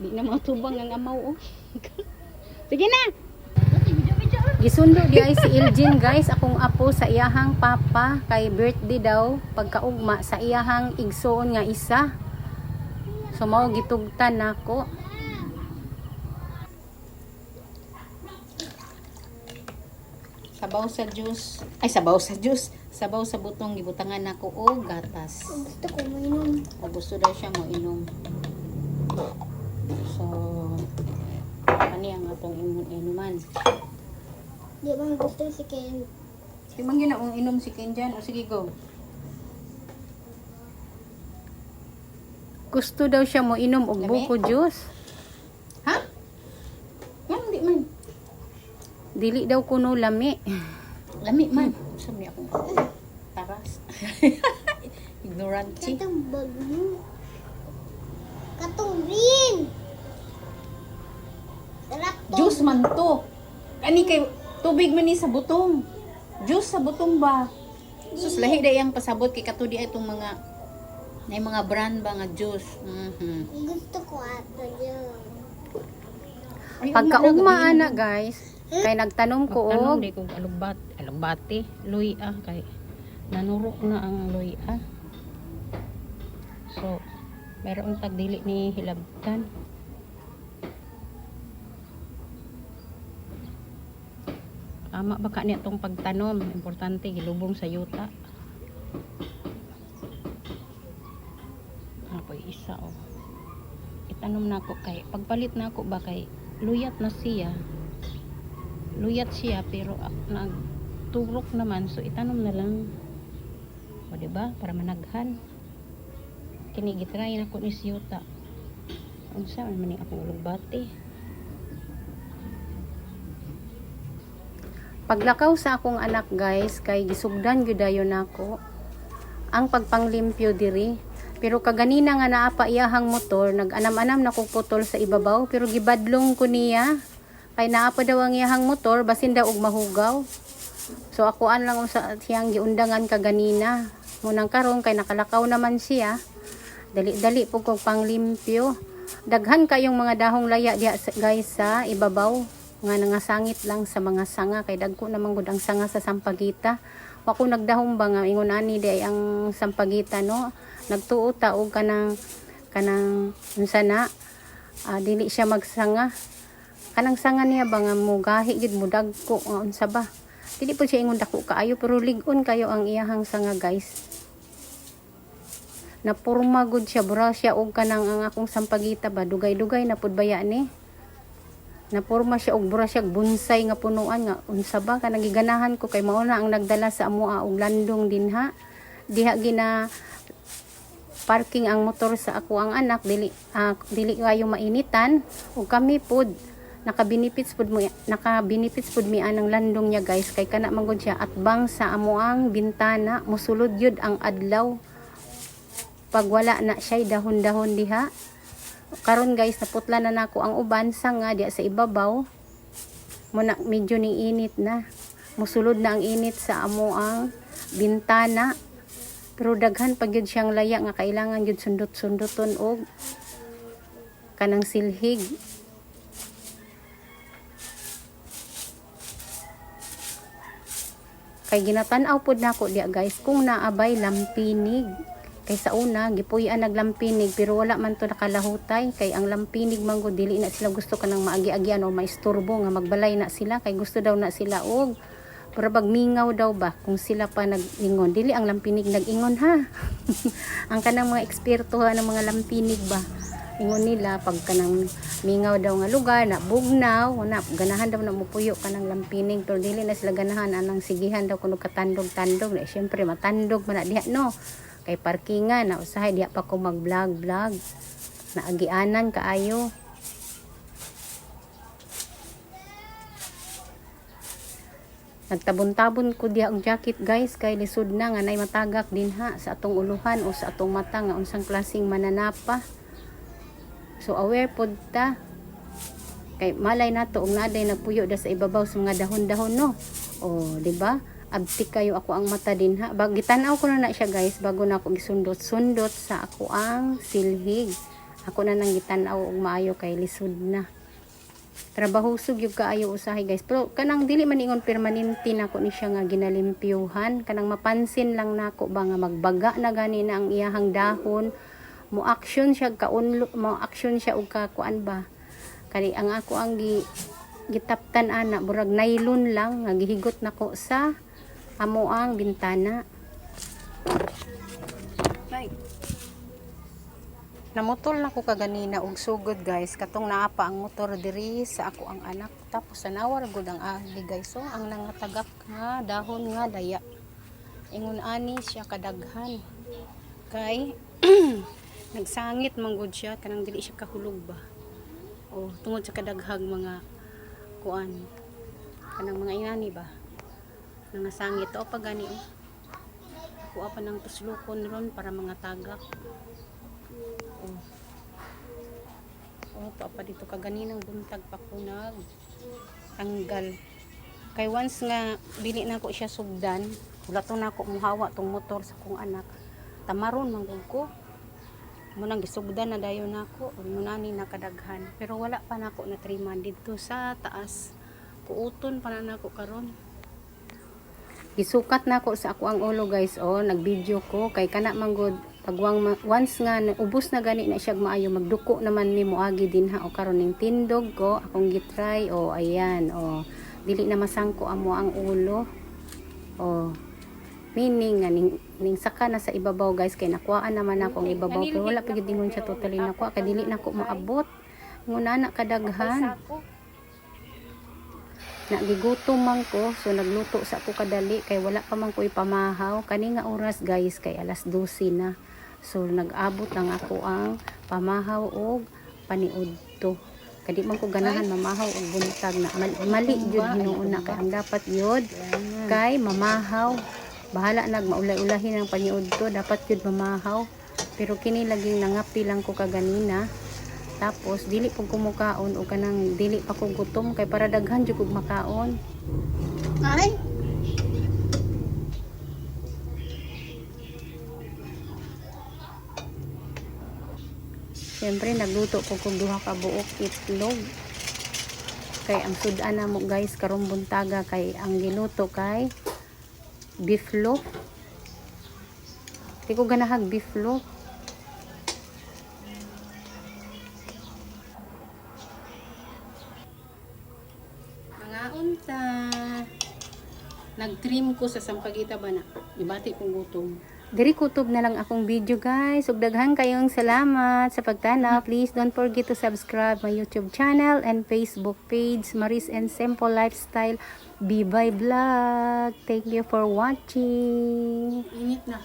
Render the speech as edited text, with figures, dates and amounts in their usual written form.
Di na matubang ang amaw oh. Sige na. Gisundo di ay si Elgin guys, akong apo sa iyahang papa kay birthday daw pagkaugma sa iyahang igsoon nga isa. So mao gitugtan nako. Sabaw sa juice. Ay sabaw sa juice. Sabaw sa butong gibutangan nako og gatas. Gusto ko mainom. O gusto daw siya mo inom. So ani ang atong inuman. Di ba gusto si Ken? Di man ginaong inom si Ken dyan. O sige, go. Gusto daw siya mo inom og Lami? buko juice. Ha? Yan, di man. Dili daw kuno lami. Lami man. Sabi ako. Taras. Ignorante. Katong bagyo. Katong green. Sarap to. Juice man to. Ani kay tubig man ni sa butong. Juice sa butong ba? Sus lahi day ang pasabot kay katudi ay itong mga may mga brand ba nga juice. Gusto ko ato yun. Pagkaugma ana guys, kay nagtanom ko Tanong og di ko alugbati, luy kay nanurok na ang luy So, meron tag dili ni hilabtan. Tama ba ka niya itong pagtanom? Importante, gilubong sa yuta. Ako isa oh. Itanom na ako kay, pagpalit na ako ba kay, luyat na siya. Luyat siya pero nagturok naman. So itanom na lang. O diba? Para managhan. Kinigitry na ko ni siyuta. Unsa man ni akong lugbati. paglakaw sa akong anak guys, kay gisugdan gyud dayon nako ang pagpanglimpyo diri. Pero kaganina nga naapa iyahang motor, nag-anam-anam na kong putol sa ibabaw, pero gibadlong ko niya. Kay naapa daw ang iyahang motor, basin daw og mahugaw. So ako lang sa siyang giundangan kaganina. Munang karon kay nakalakaw naman siya. Dali-dali po kong panglimpyo. Daghan kayong mga dahong laya diha guys sa ibabaw. Nga nangasangit lang sa mga sanga. Kay dagko naman gud ang sanga sa sampagita. Wako nagdahong ba nga ingon ani di ay ang sampagita no. Nagtuo ta og kanang unsa na dili siya magsanga. Kanang sanga niya ba nga mugahi gid mo dagko nga unsa ba. Dili po siya ingon dako kaayo pero lig-on kayo ang iyahang sanga guys. Napurma gud siya bura siya og kanang ang akong sampagita ba dugay-dugay na pud baya ni. Napurma siya og bura siya bonsai nga punuan nga unsa ba kanang giganahan ko kay mao na ang nagdala sa amoa og landong dinha. Diha gina parking ang motor sa ako ang anak dili kayo mainitan ug kami pud naka-benefits pud mi anang landong niya guys kay kana man gud siya atbang sa amoang bintana mosulod yud ang adlaw pag wala na siya dahon-dahon diha. Karon guys naputla na nako ang uban sanga diha sa ibabaw muna medyo ni init na mosulod na ang init sa amoang bintana. Pero daghan pag yun siyang laya nga kailangan yun sundot-sundoton og kanang silhig. Kay ginatan-aw pod nako diya guys kung naabay lampinig. Kay sa una gipuy-an naglampinig pero wala man to nakalahutay kay ang lampinig man gud dili na sila gusto kanang maagi-agian o maisturbo nga magbalay na sila kay gusto daw na sila og para pag mingaw daw ba kung sila pa nag-ingon dili ang lampinig nag-ingon ha. Ang kanang mga eksperto ng mga lampinig ba ingon nila pag kanang mingaw daw nga lugar na bugnaw na ganahan daw na mupuyo kanang lampinig pero dili na sila ganahan anang sigihan daw kuno katandog-tandog na syempre matandog man na diha no kay parkingan na usahay diha pa ko mag-vlog na agianan kaayo. Nagtabon-tabon ko diha og jacket guys kay lisod na nga nay matagak dinha sa atong uluhan o sa atong mata nga unsang klaseng mananapa. So aware pod ta kay malay nato og naday nagpuyo da sa ibabaw sa mga dahon-dahon no. O di ba? Abti kayo ako ang mata dinha. Gitan-aw ko na siya guys bago na ako gisundot-sundot sa ako ang silhig. Ako na nang gitan-aw og maayo kay lisod na. Trabahusog yung kaayo usahay guys. Pero kanang dili man ingon permanente nako ni siya nga ginalimpyuhan. Kanang mapansin lang nako ba nga magbaga na gani na ang iyahang dahon. Mo action siya mo action siya og kakuan ba. Kani ang ako ang gitaptan ana burag nylon lang nga gihigot nako sa amo ang bintana. Nay. Namutol na ko kaganina og sugod guys, katong naapa ang motor diri sa ako ang anak, tapos sanawar gud ang agi guys. So ang nangatagak nga dahon nga daya, ingon ani siya kadaghan kay nagsangit man gud siya, kanang dili siya kahulog ba, o tungod sa kadaghag mga kuan kanang mga inani ba nangasangit o pag gani kuha pa ng tuslukon ron para mga tagak. Pa dito kaganinang buntag pa ko tanggal kay once nga dili na ko siya sugdan, wala to na ako muhawa tong motor sa kong anak, tamaron man ko mo nang gisugdan na dayon nako muna ni nakadaghan, pero wala pa nako na triman dito sa taas, kuuton pa na nako karon. Gisukat nako sa ako ang ulo guys, nag-video ko kay kana manggod pagwang once nga ubos na gani na siya maayo magduko naman mi moagi din ha, o karon ning tindog ko akong gitry, ayan, dili na masangko amo ang ulo, meaning nga ning saka na sa ibabaw guys, kay nakuhaan naman akong ibabaw pero wala pa gid dingon siya totally nakuha kay dili nako maabot nguna na kadaghan. Nagigutom man ko, so nagluto sa ako kadali kay wala pa man ko ipamahaw. Kani nga oras guys kay alas 12 na. So nag-abot lang ako ang pamahaw og paniudto. Kadi man ko ganahan mamahaw og buntag na mali jud hinuuna kay ang dapat yod kay mamahaw. Bahala nag maulay-ulahin ang paniudto, dapat yun mamahaw. Pero kini laging nangapi lang ko kaganina. Tapos dili pag kumukaon o kanang dili pa ko gutom kay para daghan jud kog makaon. Ay. Siyempre nagluto ko kog duha ka buok itlog. Kay ang sudan na mo guys karong buntaga kay ang giluto kay beef loaf. Di ko ganahag beef loaf. Unta nag-trim ko sa sampagita ba na ibati kong gutom. Diri kutob na lang akong video guys, ug daghan kayong salamat sa pagtanaw. Please don't forget to subscribe my YouTube channel and Facebook page Maris and Simple Lifestyle Bibay Vlog. Thank you for watching. Init na.